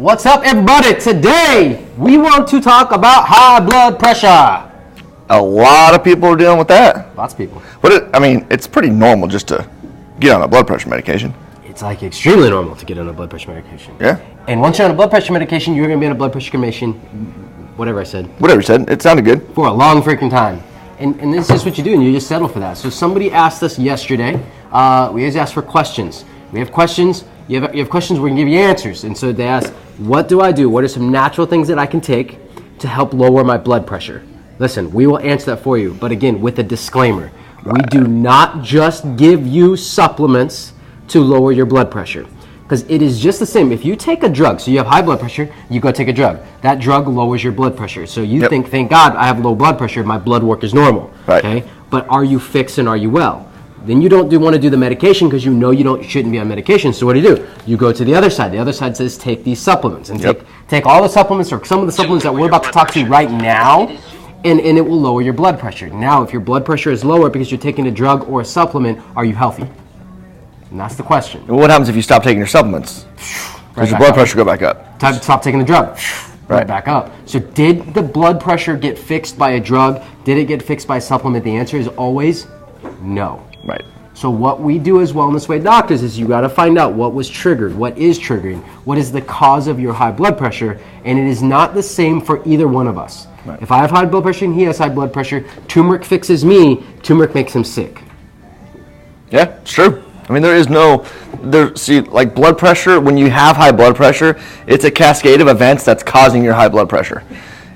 What's up, everybody? Today, we want to talk about high blood pressure. A lot of people are dealing with that. Lots of people. It's pretty normal just to get on a blood pressure medication. It's like extremely normal to get on a blood pressure medication. Yeah. And once you're on a blood pressure medication, you're going to be on a blood pressure medication, whatever I said. Whatever you said. It sounded good. For a long freaking time. And this is just what you do, and you just settle for that. So somebody asked us yesterday, we always ask for questions. We have questions, you have questions, we can give you answers. And so they asked, what do I do? What are some natural things that I can take to help lower my blood pressure? Listen, we will answer that for you, but again, with a disclaimer. Right. We do not just give you supplements to lower your blood pressure. Because it is just the same. If you take a drug, so you have high blood pressure, you go take a drug. That drug lowers your blood pressure. So you think, thank God, I have low blood pressure, my blood work is normal. Right. Okay? But are you fixed and are you well? Then you don't want to do the take because you know you shouldn't be on medication. So what do? You go to the other side. The other side says take these supplements. And take all the supplements or some of the supplements that we're about to talk to you right now, and it will lower your blood pressure. Now, if your blood pressure is lower because you're taking a drug or a supplement, are you healthy? And that's the question. And what happens if you stop taking your supplements? Does your blood pressure go back up? Time to stop taking the drug. Right back up. So did the blood pressure get fixed by a drug? Did it get fixed by a supplement? The answer is always no. Right. So what we do as Wellness Way doctors is you got to find out what was triggered, what is triggering, what is the cause of your high blood pressure, and it is not the same for either one of us. Right. If I have high blood pressure and he has high blood pressure, turmeric fixes me, turmeric makes him sick. Yeah, it's true. I mean, like blood pressure, when you have high blood pressure, it's a cascade of events that's causing your high blood pressure.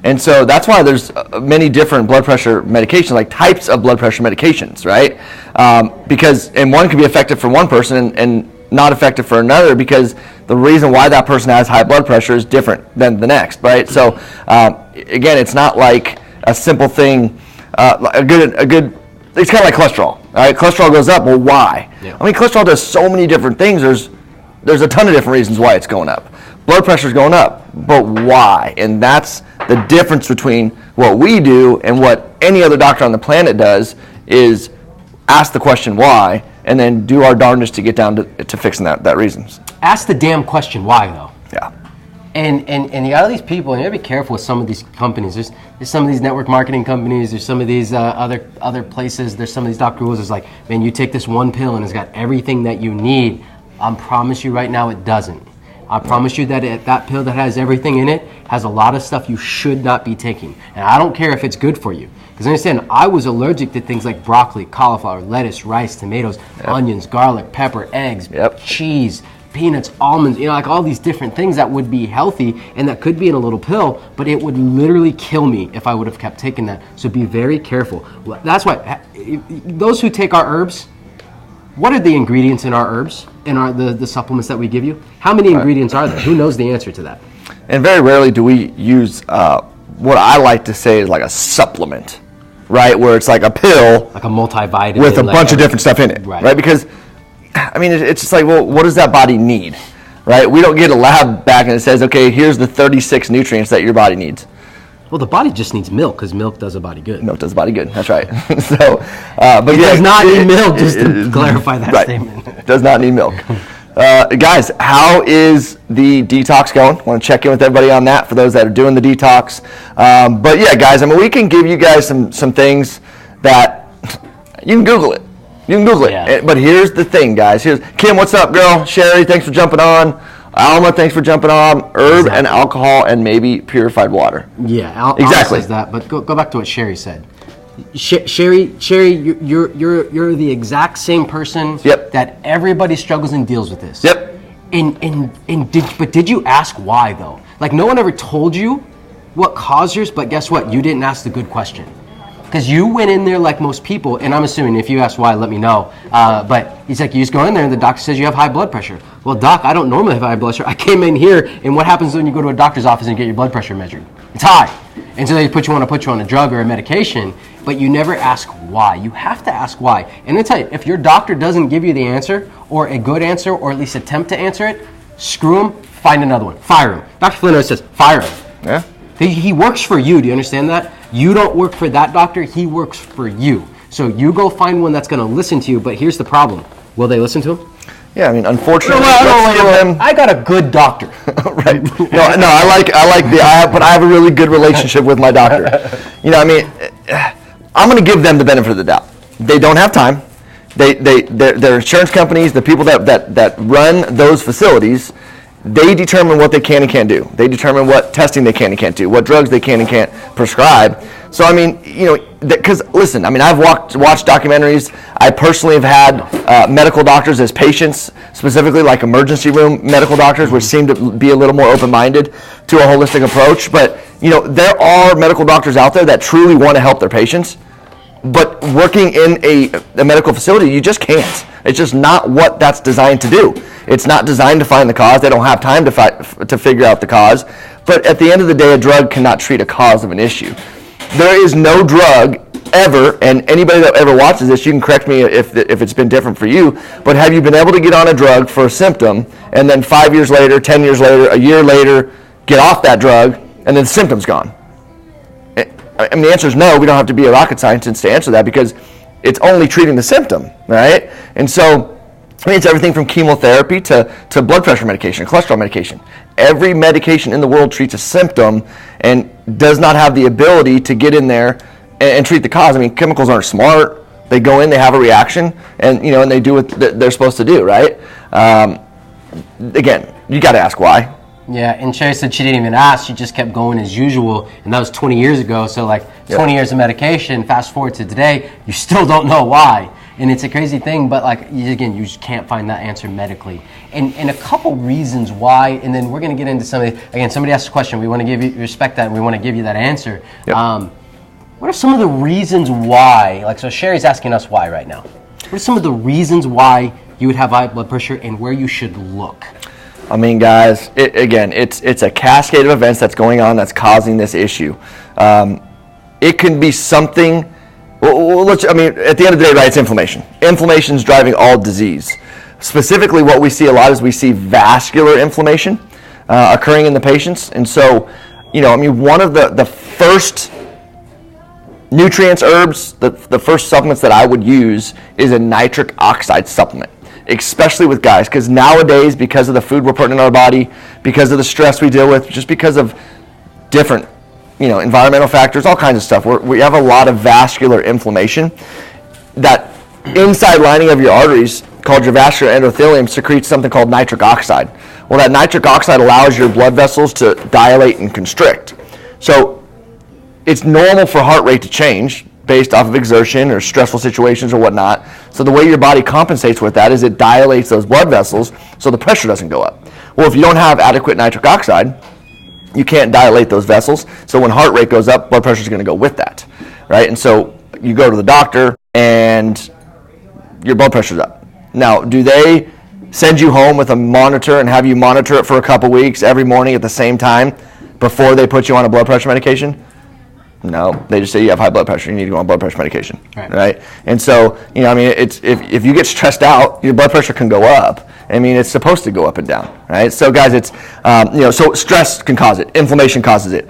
And so that's why there's many different blood pressure medications, like types of blood pressure medications, right? And one can be effective for one person and not effective for another because the reason why that person has high blood pressure is different than the next, right? So again, it's not like a simple thing, it's kind of like cholesterol. All right, cholesterol goes up. Well, why? Yeah. I mean, cholesterol does so many different things. There's a ton of different reasons why it's going up. Blood pressure's going up, but why? And that's the difference between what we do and what any other doctor on the planet does is ask the question why, and then do our darndest to get down to fixing that reasons. Ask the damn question why, though. Yeah. And you got all these people, and you got to be careful with some of these companies. There's some of these network marketing companies. There's some of these other places. There's some of these doctor rules. It's like, man, you take this one pill and it's got everything that you need. I promise you right now it doesn't. I promise you that that pill that has everything in it has a lot of stuff you should not be taking. And I don't care if it's good for you. Because understand, I was allergic to things like broccoli, cauliflower, lettuce, rice, tomatoes, onions, garlic, pepper, eggs, cheese, peanuts, almonds, like all these different things that would be healthy and that could be in a little pill, but it would literally kill me if I would have kept taking that. So be very careful. That's why those who take our herbs, what are the ingredients in our herbs, in the supplements that we give you? How many ingredients are there? Who knows the answer to that? And very rarely do we use what I like to say is like a supplement, right? Where it's like a pill. Like a multivitamin. With a bunch of different stuff in it, right? Because, I mean, it's just like, well, what does that body need, right? We don't get a lab back and it says, okay, here's the 36 nutrients that your body needs. Well, the body just needs milk because milk does a body good. Milk does a body good. That's right. So, but it does not need milk. Just to clarify that statement. It does not need milk. Guys, how is the detox going? Want to check in with everybody on that for those that are doing the detox. But yeah, guys, I mean, we can give you guys some things that you can Google it. You can Google it. Yeah. But here's the thing, guys. Here's Kim. What's up, girl? Sherry, thanks for jumping on. Alma, thanks for jumping on. Herb and alcohol and maybe purified water. Yeah, exactly. Alma says that. But go back to what Sherry said. Sherry, you're the exact same person that everybody struggles and deals with this. Yep. But did you ask why though? Like no one ever told you what caused yours, but guess what? You didn't ask the good question. Because you went in there like most people, and I'm assuming if you ask why, let me know. But he's like, you just go in there and the doctor says you have high blood pressure. Well, doc, I don't normally have high blood pressure. I came in here, and what happens when you go to a doctor's office and get your blood pressure measured? It's high. And so they put you on a drug or a medication, but you never ask why. You have to ask why. And I tell you, if your doctor doesn't give you the answer, or a good answer, or at least attempt to answer it, screw him, find another one. Fire him. Dr. Flynn always says, fire him. Yeah. He works for you. Do you understand that? You don't work for that doctor. He works for you. So you go find one that's going to listen to you. But here's the problem. Will they listen to him? Yeah, I mean, unfortunately, I got a good doctor. Right. No, but I have a really good relationship with my doctor. I mean, I'm going to give them the benefit of the doubt. They don't have time. They're insurance companies, the people that run those facilities, they determine what they can and can't do. They determine what testing they can and can't do, what drugs they can and can't prescribe. So, I mean, because, listen, I mean, I've watched documentaries. I personally have had medical doctors as patients, specifically like emergency room medical doctors, which seem to be a little more open-minded to a holistic approach. But, there are medical doctors out there that truly want to help their patients. But working in a medical facility, you just can't. It's just not what that's designed to do. It's not designed to find the cause. They don't have time to figure out the cause. But at the end of the day, a drug cannot treat a cause of an issue. There is no drug ever, and anybody that ever watches this, you can correct me if it's been different for you, but have you been able to get on a drug for a symptom, and then 5 years later, 10 years later, a year later, get off that drug, and then the symptom's gone? I mean, the answer is no. We don't have to be a rocket scientist to answer that because it's only treating the symptom, right? And so, I mean, it's everything from chemotherapy to blood pressure medication, cholesterol medication. Every medication in the world treats a symptom and does not have the ability to get in there and treat the cause. I mean, chemicals aren't smart. They go in, they have a reaction, and and they do what they're supposed to do, right? Again, you got to ask why. Yeah, and Sherry said she didn't even ask. She just kept going as usual, and that was 20 years ago. So, 20 years of medication, fast forward to today, you still don't know why. And it's a crazy thing, but, again, you just can't find that answer medically. And a couple reasons why, and then we're going to get into somebody. Again, somebody asked a question. We want to give you, respect that, and we want to give you that answer. Yep. What are some of the reasons why, so Sherry's asking us why right now. What are some of the reasons why you would have high blood pressure and where you should look? I mean, guys, it's a cascade of events that's going on that's causing this issue. It can be something. At the end of the day, right? It's inflammation. Inflammation is driving all disease. Specifically, what we see a lot is we see vascular inflammation occurring in the patients, and so, one of the first nutrients, herbs, the first supplements that I would use is a nitric oxide supplement. Especially with guys, because nowadays, because of the food we're putting in our body, because of the stress we deal with, just because of different, environmental factors, all kinds of stuff, we have a lot of vascular inflammation. That inside lining of your arteries, called your vascular endothelium, secretes something called nitric oxide. Well, that nitric oxide allows your blood vessels to dilate and constrict. So it's normal for heart rate to change based off of exertion or stressful situations or whatnot. So the way your body compensates with that is it dilates those blood vessels so the pressure doesn't go up. Well, if you don't have adequate nitric oxide, you can't dilate those vessels. So when heart rate goes up, blood pressure is going to go with that, right? And so you go to the doctor and your blood pressure's up. Now, do they send you home with a monitor and have you monitor it for a couple weeks every morning at the same time before they put you on a blood pressure medication? No, they just say you have high blood pressure. You need to go on blood pressure medication, right? And so, it's if you get stressed out, your blood pressure can go up. I mean, it's supposed to go up and down, right? So, guys, it's so stress can cause it. Inflammation causes it.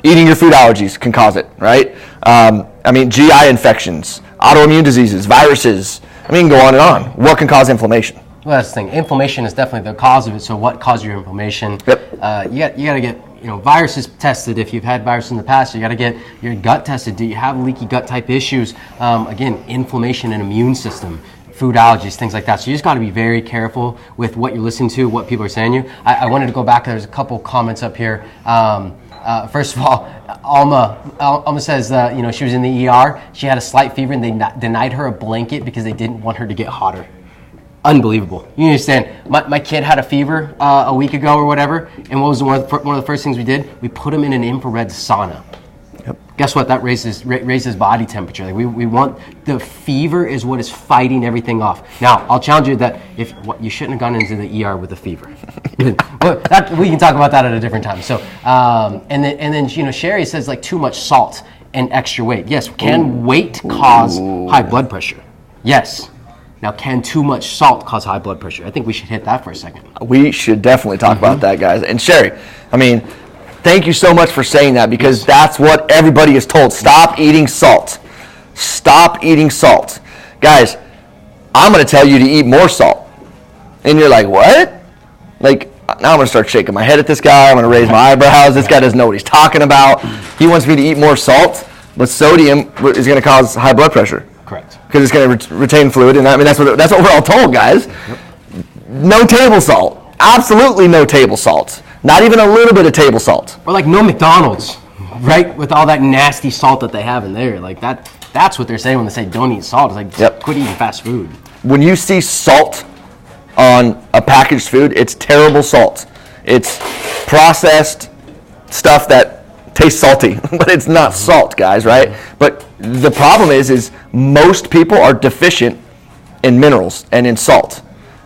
Eating your food allergies can cause it, right? GI infections, autoimmune diseases, viruses. Go on and on. What can cause inflammation? Well, that's the thing. Inflammation is definitely the cause of it. So, what caused your inflammation? Yep. You got to get viruses tested. If you've had virus in the past, you got to get your gut tested. Do you have leaky gut type issues? Again, inflammation and immune system, food allergies, things like that. So you just got to be very careful with what you're listening to, what people are saying to you. I wanted to go back. There's a couple comments up here. First of all, Alma says, she was in the ER. She had a slight fever and they denied her a blanket because they didn't want her to get hotter. Unbelievable. You understand? My kid had a fever a week ago or whatever, and what was one of the first things we did? We put him in an infrared sauna. Yep. Guess what? That raises body temperature. We want the fever is what is fighting everything off. Now, I'll challenge you that you shouldn't have gone into the ER with a fever. But we can talk about that at a different time. So, and then Sherry says too much salt and extra weight. Yes, can weight cause high blood pressure? Yes. Now, can too much salt cause high blood pressure? I think we should hit that for a second. We should definitely talk about that, guys. And Sherry, thank you so much for saying that because that's what everybody is told. Stop eating salt. Stop eating salt. Guys, I'm going to tell you to eat more salt. And you're like, what? Like, now I'm going to start shaking my head at this guy. I'm going to raise my eyebrows. This guy doesn't know what he's talking about. He wants me to eat more salt, but sodium is going to cause high blood pressure. Correct. Because it's going to retain fluid, and I mean that's what we're all told, guys. Yep. No table salt. Absolutely no table salt. Not even a little bit of table salt. Or like no McDonald's, right? With all that nasty salt that they have in there. Like that's what they're saying when they say don't eat salt. It's like, quit eating fast food. When you see salt on a packaged food, it's terrible salt. It's processed stuff that tastes salty, but it's not salt, guys, right? But the problem is most people are deficient in minerals and in salt.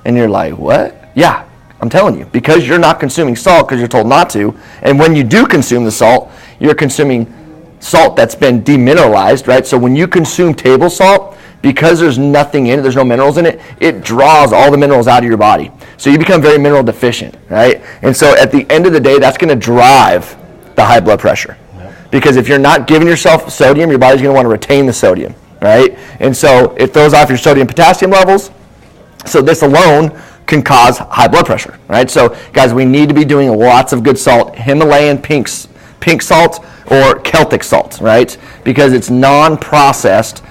And you're like, what? Yeah, I'm telling you, because you're not consuming salt because you're told not to. And when you do consume the salt, you're consuming salt that's been demineralized, right? So when you consume table salt, because there's nothing in it, there's no minerals in it, it draws all the minerals out of your body. So you become very mineral deficient, right? And so at the end of the day, that's going to drive the high blood pressure. Yep. Because if you're not giving yourself sodium, your body's going to want to retain the sodium, right? And so it throws off your sodium potassium levels. So this alone can cause high blood pressure, right? So guys, we need to be doing lots of good salt, Himalayan pink salt or Celtic salt, right? Because it's non-processed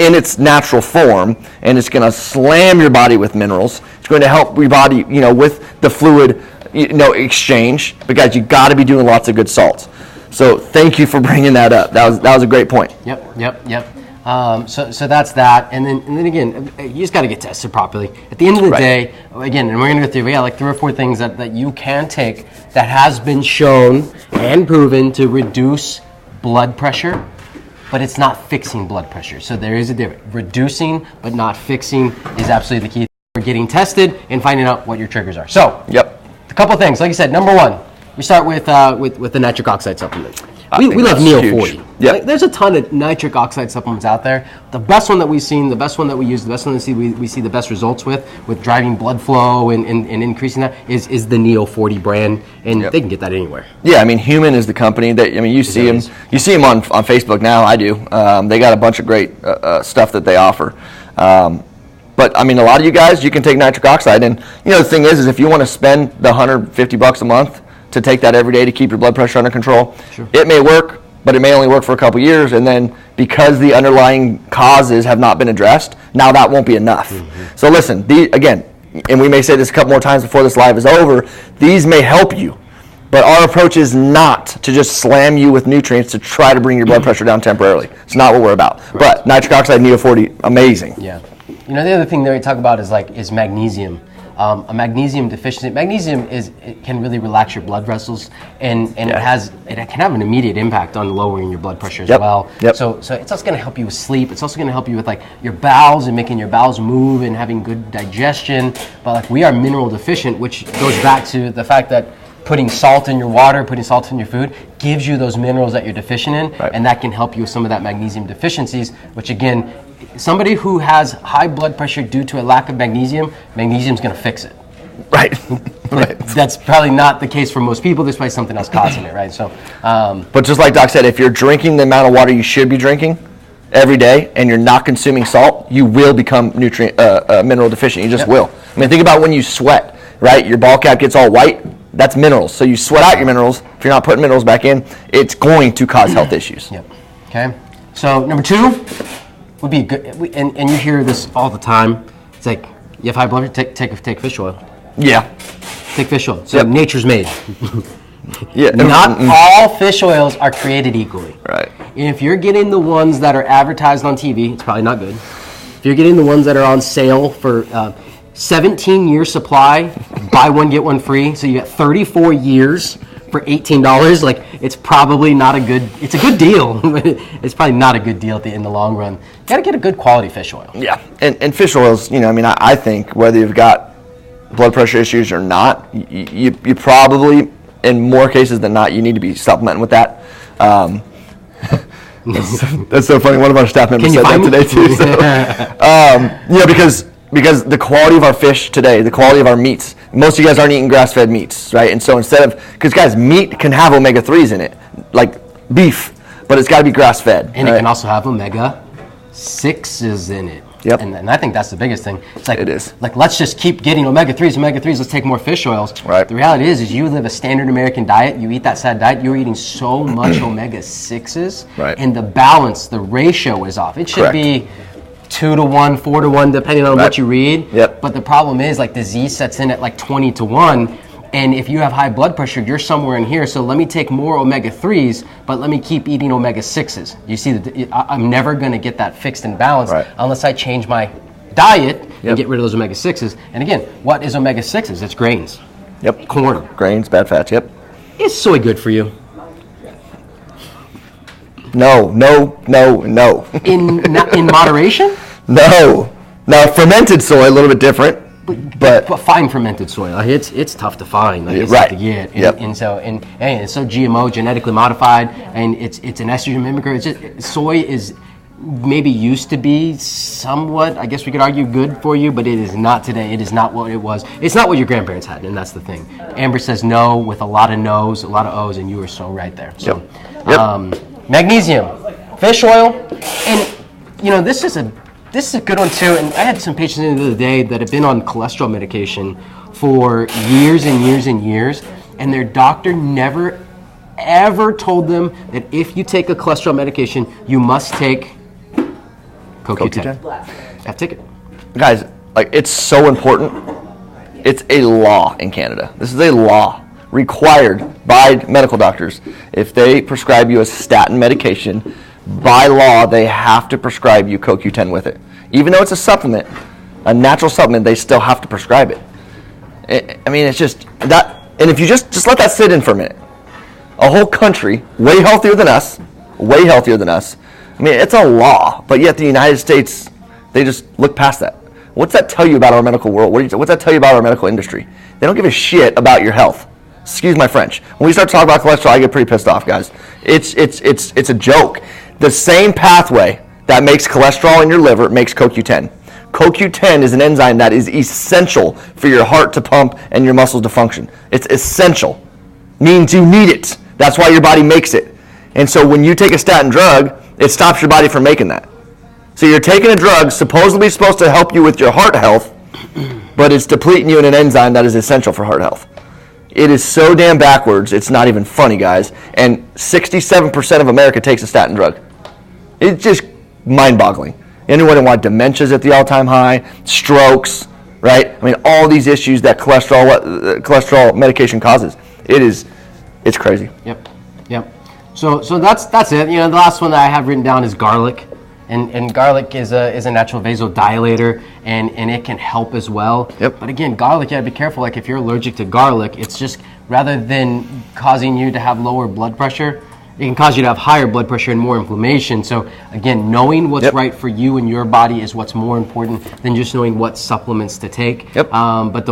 in its natural form, and it's going to slam your body with minerals. It's going to help your body, with the fluid, exchange. But guys, you got to be doing lots of good salt. So thank you for bringing that up. That was a great point. Yep. So that's that, and then again, you just got to get tested properly. At the end of the day, again, and we're going to go through, we got like 3 or 4 things that you can take that has been shown and proven to reduce blood pressure, but it's not fixing blood pressure. So there is a difference. Reducing but not fixing is absolutely the key. We're getting tested and finding out what your triggers are. So, a couple things. Like I said, number 1, we start with the nitric oxide supplement. We love Neo 40. Like, there's a ton of nitric oxide supplements out there. The best one that we've seen, the best one that we use, the best one that we see the best results with driving blood flow and increasing that is the Neo 40 brand, and they can get that anywhere. Yeah, I mean, Human is the company that, you see them. You see them on Facebook now. I do. They got a bunch of great stuff that they offer. But I mean, a lot of you guys, you can take nitric oxide, and the thing is if you want to spend the $150 a month to take that every day to keep your blood pressure under control, it may work, but it may only work for a couple years, and then because the underlying causes have not been addressed, now that won't be enough. So listen, again, and we may say this a couple more times before this live is over, these may help you, but our approach is not to just slam you with nutrients to try to bring your blood pressure down temporarily. It's not what we're about. But nitric oxide, Neo 40, amazing. Yeah. The other thing that we talk about is magnesium. A magnesium deficiency. Magnesium can really relax your blood vessels, and it can have an immediate impact on lowering your blood pressure as well. So it's also going to help you with sleep. It's also going to help you with your bowels and making your bowels move and having good digestion. But we are mineral deficient, which goes back to the fact that putting salt in your water, putting salt in your food gives you those minerals that you're deficient in, and that can help you with some of that magnesium deficiencies, which again, somebody who has high blood pressure due to a lack of magnesium's going to fix it. Right. That's probably not the case for most people. There's probably something else causing it, right? So, but just like Doc said, if you're drinking the amount of water you should be drinking every day and you're not consuming salt, you will become mineral deficient. You just will. I mean, think about when you sweat, right? Your ball cap gets all white. That's minerals. So you sweat out your minerals. If you're not putting minerals back in, it's going to cause health issues. Okay. So number 2 would be good, and you hear this all the time. It's like, you have high blood pressure, take fish oil. Take fish oil. So nature's made. Not all fish oils are created equally. Right. If you're getting the ones that are advertised on TV, it's probably not good. If you're getting the ones that are on sale for 17-year supply, buy one, get one free, so you get 34 years for $18, it's probably not a good, it's a good deal, but it's probably not a good deal in the long run. You got to get a good quality fish oil. Yeah, and fish oils, I think whether you've got blood pressure issues or not, you probably, in more cases than not, you need to be supplementing with that. That's so funny. One of our staff members said that today too. So, because the quality of our fish today, the quality of our meats, most of you guys aren't eating grass-fed meats, right? And so because guys, meat can have omega-3s in it, like beef, but it's got to be grass-fed. And it can also have omega-6s in it. Yep. And I think that's the biggest thing. It's like, it is. Like, let's just keep getting omega-3s, let's take more fish oils. Right. The reality is you live a standard American diet, you eat that sad diet, you're eating so much omega-6s, right. and the balance, the ratio is off. It should be 2 to 1, 4 to 1, depending on what you read. Yep. But the problem is, like, disease sets in at like 20 to 1. And if you have high blood pressure, you're somewhere in here. So let me take more omega-3s, but let me keep eating omega-6s. You see, I'm never going to get that fixed and balanced unless I change my diet and get rid of those omega-6s. And again, what is omega-6s? It's grains. Yep. Corn. Grains, bad fats, yep. Is soy good for you? No. In moderation? No. Now, fermented soy, a little bit different. But fine fermented soy, like it's tough to find, like it's tough to get, and so it's so GMO, genetically modified, and it's an estrogen mimicker. It's just, soy is maybe used to be somewhat, I guess we could argue, good for you, but it is not today. It is not what it was. It's not what your grandparents had, and that's the thing. Amber says no with a lot of no's, a lot of O's, and you are so right there. So, magnesium, fish oil, and this is a good one too, and I had some patients the other day that have been on cholesterol medication for years and years and years, and their doctor never, ever told them that if you take a cholesterol medication, you must take CoQ10. Have to take it. Guys, like, it's so important. It's a law in Canada. This is a law required by medical doctors. If they prescribe you a statin medication, by law, they have to prescribe you CoQ10 with it. Even though it's a supplement, a natural supplement, they still have to prescribe it. I mean, it's just that. And if you just let that sit in for a minute, a whole country way healthier than us. I mean, it's a law, but yet the United States, they just look past that. What's that tell you about our medical world? What's that tell you about our medical industry? They don't give a shit about your health. Excuse my French. When we start talking about cholesterol, I get pretty pissed off, guys. It's a joke. The same pathway that makes cholesterol in your liver makes CoQ10. CoQ10 is an enzyme that is essential for your heart to pump and your muscles to function. It's essential. Means you need it. That's why your body makes it. And so when you take a statin drug, it stops your body from making that. So you're taking a drug supposedly supposed to help you with your heart health, but it's depleting you in an enzyme that is essential for heart health. It is so damn backwards, it's not even funny, guys. And 67% of America takes a statin drug. It's just mind-boggling. Anyone who wants dementia's at the all-time high, strokes, right? I mean, all these issues that cholesterol medication causes. It's crazy. Yep. So that's it. The last one that I have written down is garlic. And garlic is a natural vasodilator, and it can help as well. Yep. But again, garlic, you gotta be careful. Like, if you're allergic to garlic, it's just, rather than causing you to have lower blood pressure, it can cause you to have higher blood pressure and more inflammation. So again, knowing what's right for you and your body is what's more important than just knowing what supplements to take. Yep. But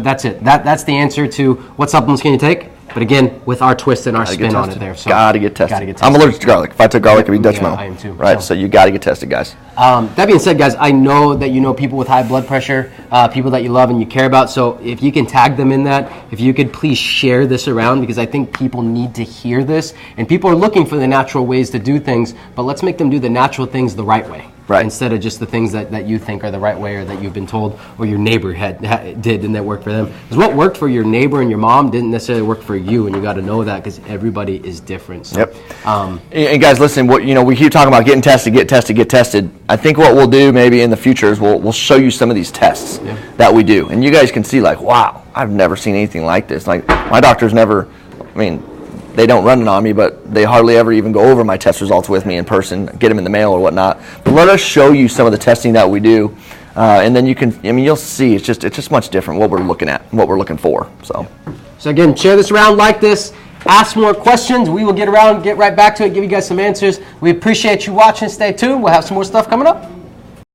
that's it. That's the answer to what supplements can you take. But again, with our twist and our spin on it there. So gotta get tested. I'm allergic to garlic. If I took garlic, it'd be detrimental. I am too. Right, so you gotta get tested, guys. That being said, guys, I know that you know people with high blood pressure, people that you love and you care about. So if you can tag them in that, if you could please share this around, because I think people need to hear this. And people are looking for the natural ways to do things, but let's make them do the natural things the right way. Right. Instead of just the things that you think are the right way, or that you've been told, or your neighbor did and that worked for them. Because what worked for your neighbor and your mom didn't necessarily work for you, and you got to know that, because everybody is different. So, yep. And guys, listen. We keep talking about get tested. I think what we'll do maybe in the future is we'll show you some of these tests that we do, and you guys can see, like, wow, I've never seen anything like this. Like, my doctor's never. I mean, they don't run it on me, but they hardly ever even go over my test results with me in person, get them in the mail or whatnot. But let us show you some of the testing that we do, and then you'll see it's just much different what we're looking at, what we're looking for. So again, share this around, like this, ask more questions. We will get right back to it, give you guys some answers. We appreciate you watching. Stay tuned. We'll have some more stuff coming up.